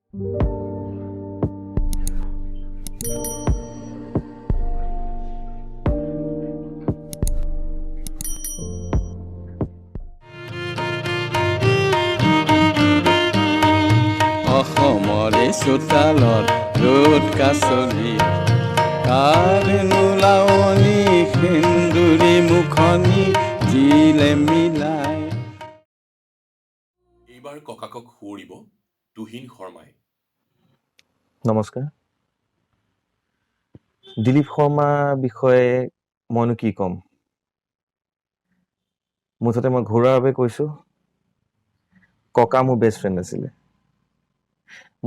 অসমৰে চোতালত ৰ'দ কাছলি কাৰেনো লাৱনী সেন্দুৰী মুখনি জিলে মিলাই। এইবাৰ ককাকক সুঁৱৰিব তুহিন শৰ্মাই। নমস্কাৰ। দিলীপ শৰ্মাৰ বিষয়ে মইনো কি ক'ম, মুঠতে মই ঘৰুৱাভাৱে কৈছোঁ, ককা মোৰ বেষ্ট ফ্ৰেণ্ড আছিলে।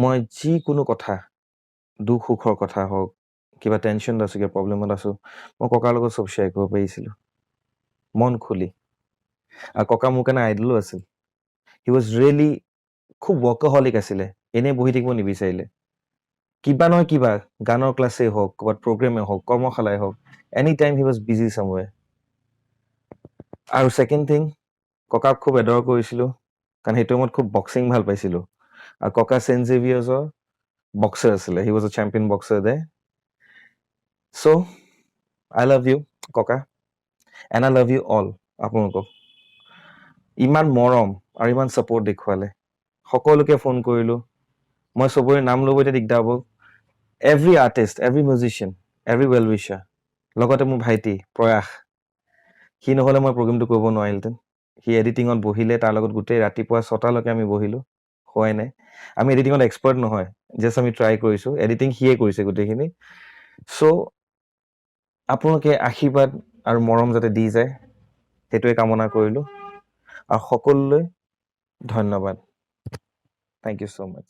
মই যিকোনো কথা, দুখ সুখৰ কথা হওক, কিবা টেনশ্যনত আছোঁ, কিবা প্ৰব্লেমত আছোঁ, মই ককাৰ লগত চব শ্বেয়াৰ কৰিব পাৰিছিলোঁ মন খুলি। আৰু ককা মোৰ কাৰণে আইডলো আছিল। হি ৱাজ ৰিয়েলি খুব ৱৰ্কহলিক আছিলে, এনেই বহি থাকিব নিবিচাৰিলে। কিবা নহয় কিবা, গানৰ ক্লাছেই হওক, ক'ৰবাত প্ৰগ্ৰেমেই হওক, কৰ্মশালাই হওক, any time he was busy somewhere. আৰু ছেকেণ্ড থিং, ককাক খুব এডৰ কৰিছিলোঁ, কাৰণ সেইটো সময়ত খুব বক্সিং ভাল পাইছিলোঁ। আৰু ককা চেণ্ট জেভিয়াৰ্ছৰ বক্সাৰ আছিলে, he was a champion boxer দে। চ' আই লাভ ইউ ককা, and I love you all আপোনালোকক। ইমান মৰম আৰু ইমান ছাপৰ্ট দেখুৱালে, সকলোকে ফোন কৰিলোঁ, মই চবৰে নাম ল'ব এতিয়া দিগদাৰ হ'ব। Every artist, every musician, every well wisher, লগতে মোৰ ভাইটি প্ৰয়াস, সি নহ'লে মই প্ৰগ্ৰেমটো কৰিব নোৱাৰিলোহেঁতেন। সি এডিটিঙত বহিলে, তাৰ লগত গোটেই ৰাতিপুৱা 6টালৈকে আমি বহিলোঁ, হোৱাই নাই। আমি এডিটিঙত এক্সপাৰ্ট নহয়, জাষ্ট আমি ট্ৰাই কৰিছোঁ, এডিটিং সিয়ে কৰিছে গোটেইখিনি। চ' আপোনালোকে আশীৰ্বাদ আৰু মৰম যাতে দি যায়, সেইটোৱে কামনা কৰিলোঁ। আৰু সকলোলৈ ধন্যবাদ। Thank you so' much.